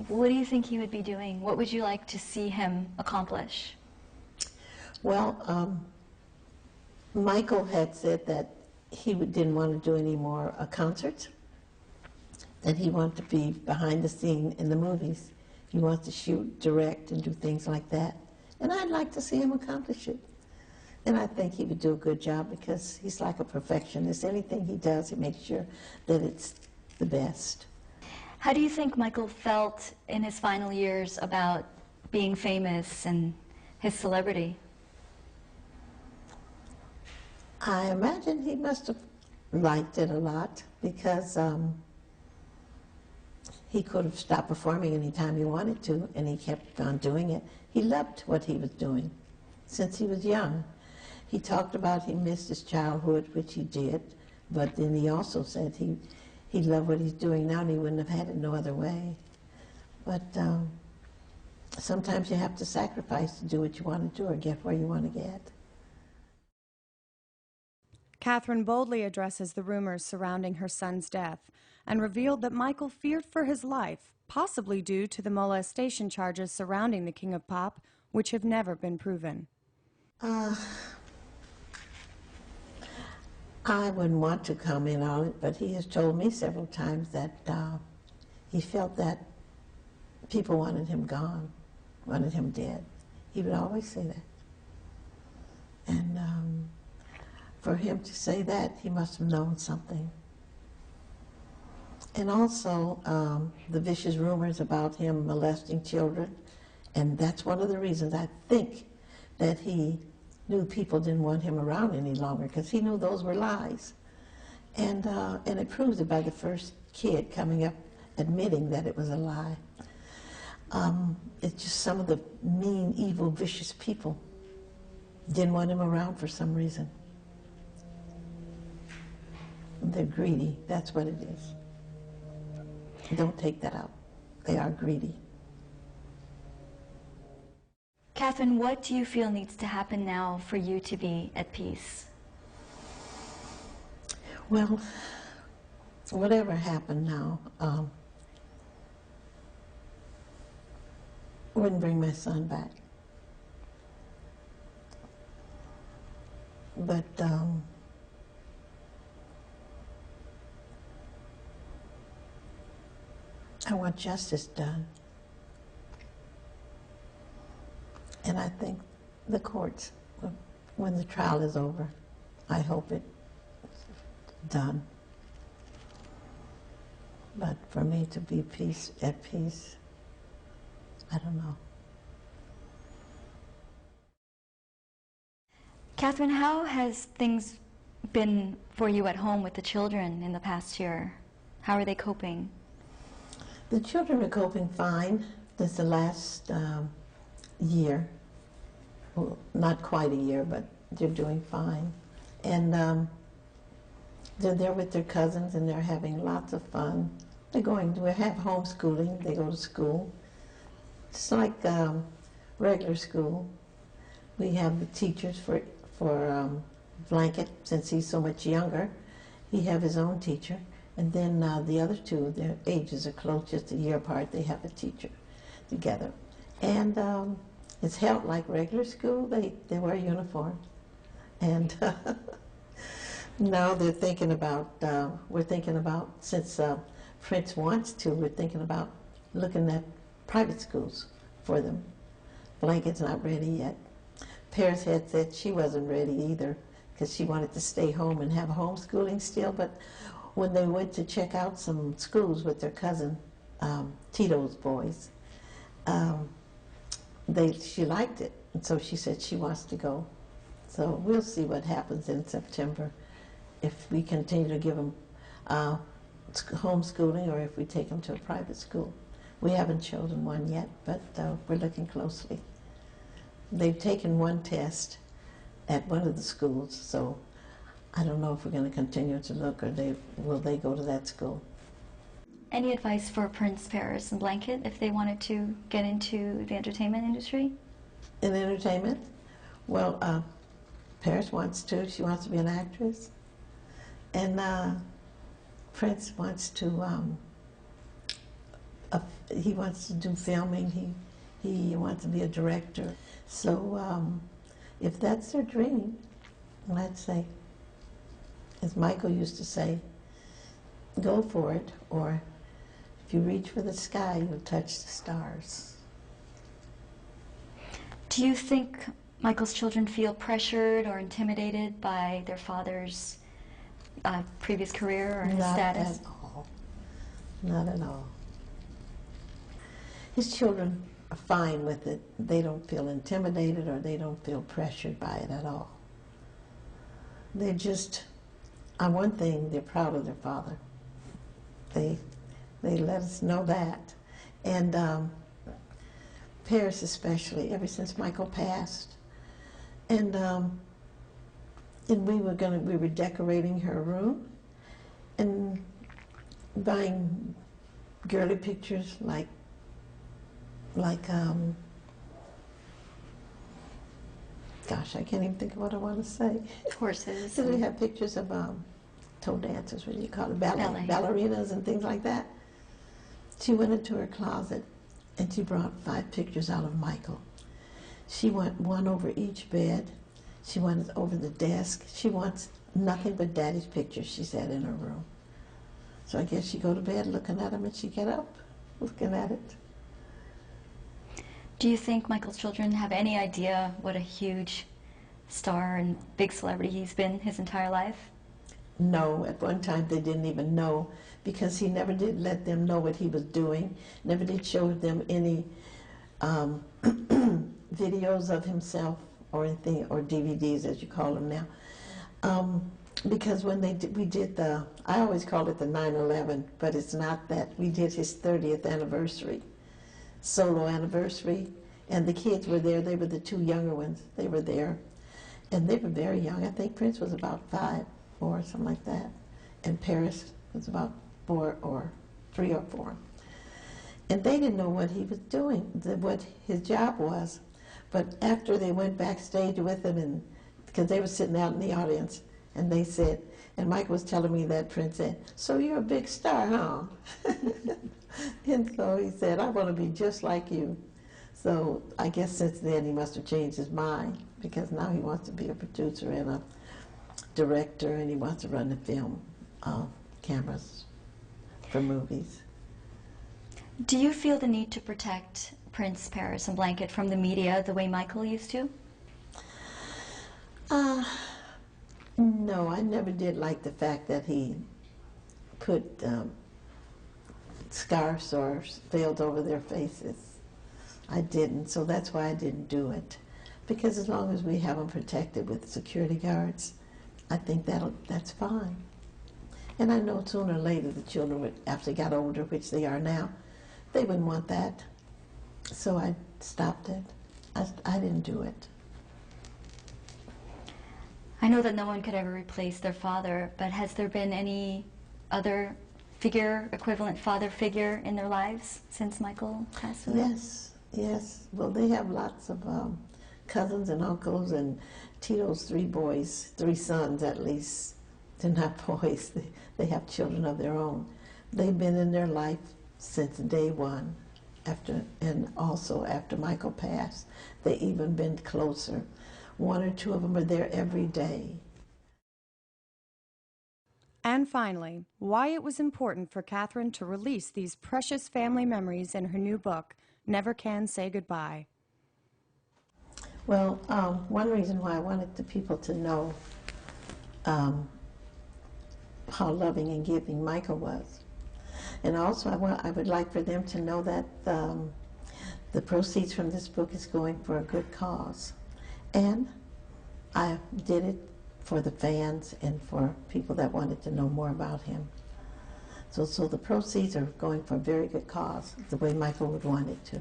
what do you think he would be doing? What would you like to see him accomplish? Well, Michael had said that he didn't want to do any more concerts, that he wanted to be behind the scene in the movies. He wants to shoot, direct, and do things like that. And I'd like to see him accomplish it. And I think he would do a good job because he's like a perfectionist. Anything he does, he makes sure that it's the best. How do you think Michael felt in his final years about being famous and his celebrity? I imagine he must have liked it a lot because he could have stopped performing anytime he wanted to, and he kept on doing it. He loved what he was doing since he was young. He talked about he missed his childhood, which he did, but then he also said he loved what he's doing now and he wouldn't have had it no other way. But sometimes you have to sacrifice to do what you want to do or get where you want to get. Katherine boldly addresses the rumors surrounding her son's death and revealed that Michael feared for his life, possibly due to the molestation charges surrounding the King of Pop, which have never been proven. I wouldn't want to comment on it, but he has told me several times that he felt that people wanted him gone, wanted him dead. He would always say that. And for him to say that, he must have known something. And also the vicious rumors about him molesting children, and that's one of the reasons I think that he knew people didn't want him around any longer, because he knew those were lies. And it proves it by the first kid coming up admitting that it was a lie. It's just some of the mean, evil, vicious people didn't want him around for some reason. They're greedy, that's what it is. Don't take that out. They are greedy. Katherine, what do you feel needs to happen now for you to be at peace? Well, whatever happened now, wouldn't bring my son back. But I want justice done. And I think the courts, when the trial is over, I hope it's done. But for me to be at peace, I don't know. Katherine, how has things been for you at home with the children in the past year? How are they coping? The children are coping fine. This is the last year. Well, not quite a year, but they're doing fine. And they're there with their cousins and they're having lots of fun. We have homeschooling, they go to school. It's like regular school. We have the teachers for Blanket, since he's so much younger. He have his own teacher. And then the other two, their ages are close, just a year apart, they have a teacher together. And it's held like regular school. They wear a uniform. And now they're thinking about, we're thinking about, since Prince wants to, we're thinking about looking at private schools for them. Blanket's not ready yet. Paris had said she wasn't ready either because she wanted to stay home and have homeschooling still, but when they went to check out some schools with their cousin, Tito's boys, she liked it, and so she said she wants to go. So we'll see what happens in September, if we continue to give them homeschooling or if we take them to a private school. We haven't chosen one yet, but we're looking closely. They've taken one test at one of the schools, so I don't know if we're going to continue to look or will they go to that school. Any advice for Prince, Paris, and Blanket if they wanted to get into the entertainment industry? In entertainment? Well, Paris wants to. She wants to be an actress. And Prince wants to, he wants to do filming. He wants to be a director. So if that's their dream, let's say, as Michael used to say, go for it, or if you reach for the sky, you'll touch the stars. Do you think Michael's children feel pressured or intimidated by their father's previous career or his status? Not at all. Not at all. His children are fine with it. They don't feel intimidated or they don't feel pressured by it at all. They're just, on one thing, they're proud of their father. They let us know that. And Paris especially, ever since Michael passed. And we were decorating her room and buying girly pictures like gosh, I can't even think of what I want to say. Horses. So we have pictures of toe dancers, what do you call it, Ballet. ballerinas and things like that. She went into her closet and she brought 5 pictures out of Michael. She went one over each bed. She went over the desk. She wants nothing but Daddy's pictures, she said, in her room. So I guess she'd go to bed looking at them and she'd get up looking at it. Do you think Michael's children have any idea what a huge star and big celebrity he's been his entire life? No, at one time they didn't even know, because he never did let them know what he was doing, never did show them any videos of himself or anything, or DVDs as you call them now. Because when we did I always call it the 9/11, but it's not that. We did his 30th anniversary, solo anniversary, and the kids were there. They were the 2 younger ones. They were there, and they were very young. I think Prince was about 5, 4, something like that, and Paris was about 4 or 3 or 4. And they didn't know what he was doing, what his job was. But after they went backstage with him, and because they were sitting out in the audience, and they said, and Mike was telling me that Prince said, "So you're a big star, huh?" And so he said, "I want to be just like you." So I guess since then he must have changed his mind, because now he wants to be a producer and a director, and he wants to run the film cameras for movies. Do you feel the need to protect Prince, Paris, and Blanket from the media the way Michael used to? No, I never did like the fact that he put scarves or veils over their faces. I didn't, so that's why I didn't do it. Because as long as we have them protected with security guards, I think that's fine. And I know sooner or later the children would, after they got older, which they are now, they wouldn't want that. So I stopped it. I didn't do it. I know that no one could ever replace their father, but has there been any other figure, equivalent father figure in their lives since Michael passed away? Yes, yes. Well, they have lots of cousins and uncles, and Tito's 3 sons at least. They're not boys. They have children of their own. They've been in their life since day one, and also after Michael passed. They even been closer. 1 or 2 of them are there every day. And finally, why it was important for Katherine to release these precious family memories in her new book, Never Can Say Goodbye. Well, one reason why I wanted the people to know how loving and giving Michael was. And also I would like for them to know that the proceeds from this book is going for a good cause. And I did it for the fans and for people that wanted to know more about him. So the proceeds are going for a very good cause, the way Michael would want it to.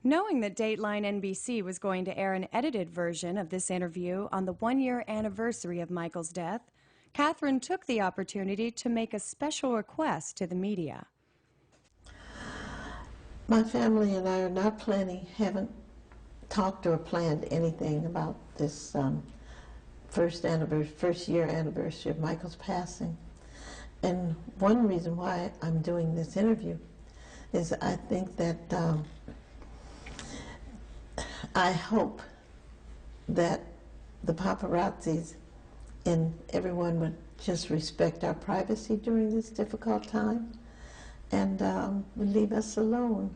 Knowing that Dateline NBC was going to air an edited version of this interview on the 1-year anniversary of Michael's death, Katherine took the opportunity to make a special request to the media. My family and I are not haven't talked or planned anything about this first year anniversary of Michael's passing. And one reason why I'm doing this interview is I think that I hope that the paparazzis and everyone would just respect our privacy during this difficult time and would leave us alone.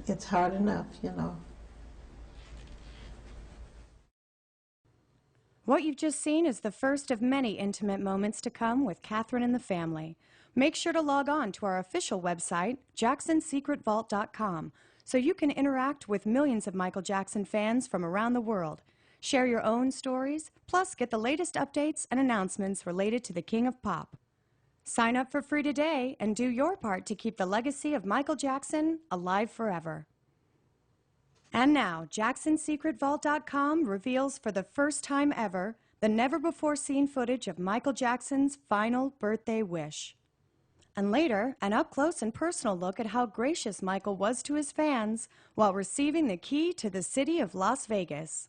It's hard enough, you know. What you've just seen is the first of many intimate moments to come with Katherine and the family. Make sure to log on to our official website, jacksonsecretvault.com, so you can interact with millions of Michael Jackson fans from around the world. Share your own stories, plus get the latest updates and announcements related to the King of Pop. Sign up for free today and do your part to keep the legacy of Michael Jackson alive forever. And now, JacksonSecretVault.com reveals for the first time ever the never-before-seen footage of Michael Jackson's final birthday wish. And later, an up-close and personal look at how gracious Michael was to his fans while receiving the key to the city of Las Vegas.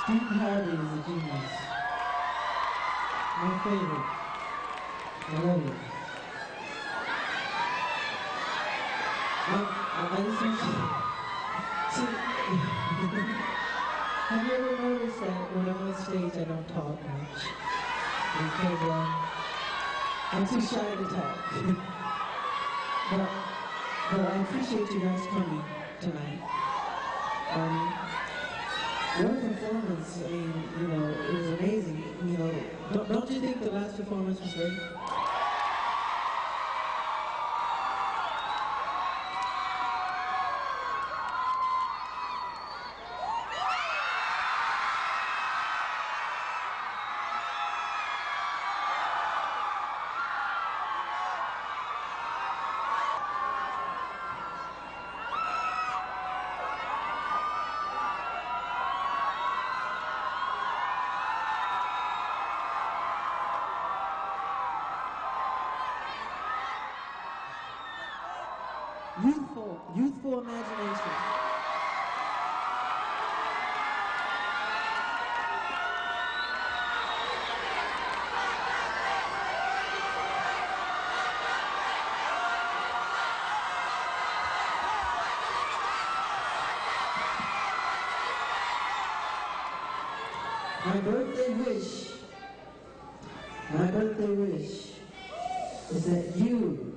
Steve Harvey is a genius. My favorite. I love it. I just want you to... Have you ever noticed that when I'm on stage I don't talk much? Because I'm too shy to talk. but I appreciate you guys coming tonight. Your performance, I mean, you know, it was amazing. You know, don't you think the last performance was great? Youthful imagination. My birthday wish is that you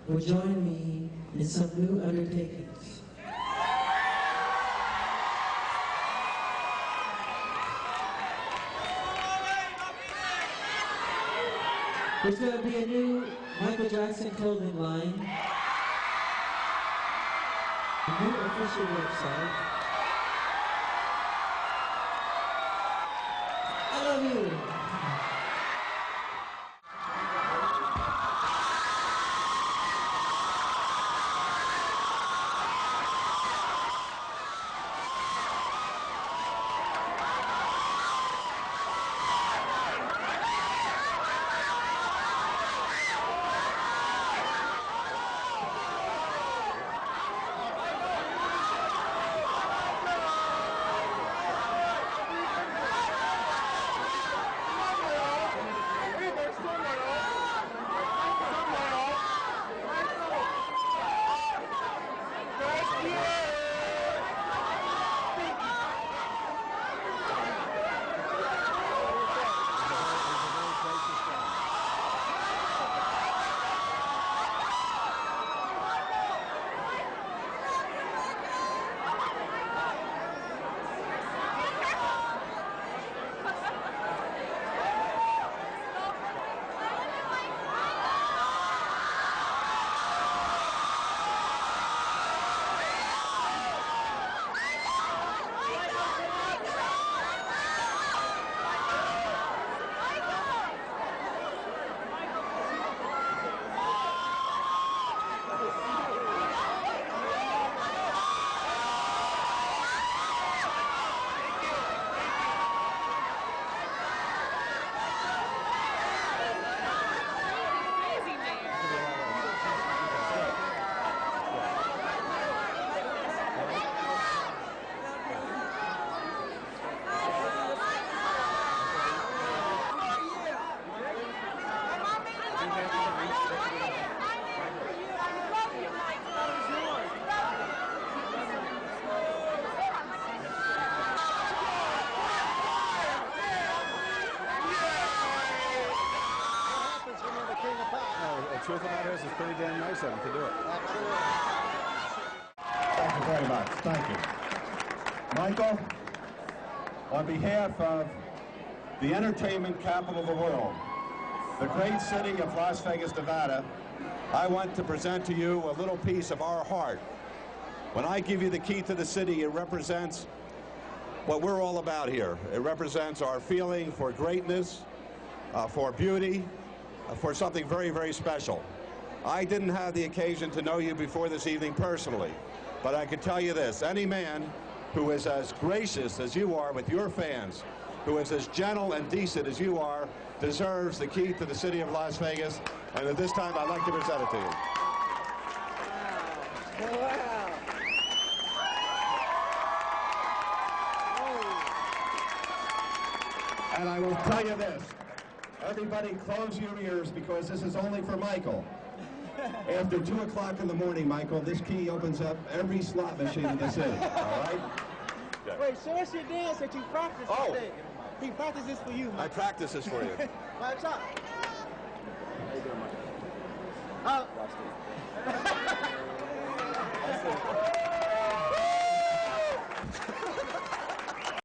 will join me in some new undertakings. There's going to be a new Michael Jackson clothing line, a new official website. I love you. truth of the matter is, it's pretty damn nice of him to do it. Thank you very much. Thank you. Michael, on behalf of the entertainment capital of the world, the great city of Las Vegas, Nevada, I want to present to you a little piece of our heart. When I give you the key to the city, it represents what we're all about here. It represents our feeling for greatness, for beauty, for something very, very special. I didn't have the occasion to know you before this evening personally, but I can tell you this: any man who is as gracious as you are with your fans, who is as gentle and decent as you are, deserves the key to the city of Las Vegas, and at this time I'd like to present it to you. Wow. And I will tell you this, everybody close your ears because this is only for Michael. After 2 o'clock in the morning, Michael, this key opens up every slot machine in the city, all right? Okay. Wait, show us your dance that you practiced today. He practiced this for you, I Mike. practice this for you. Mike, stop. How you doing, Mike?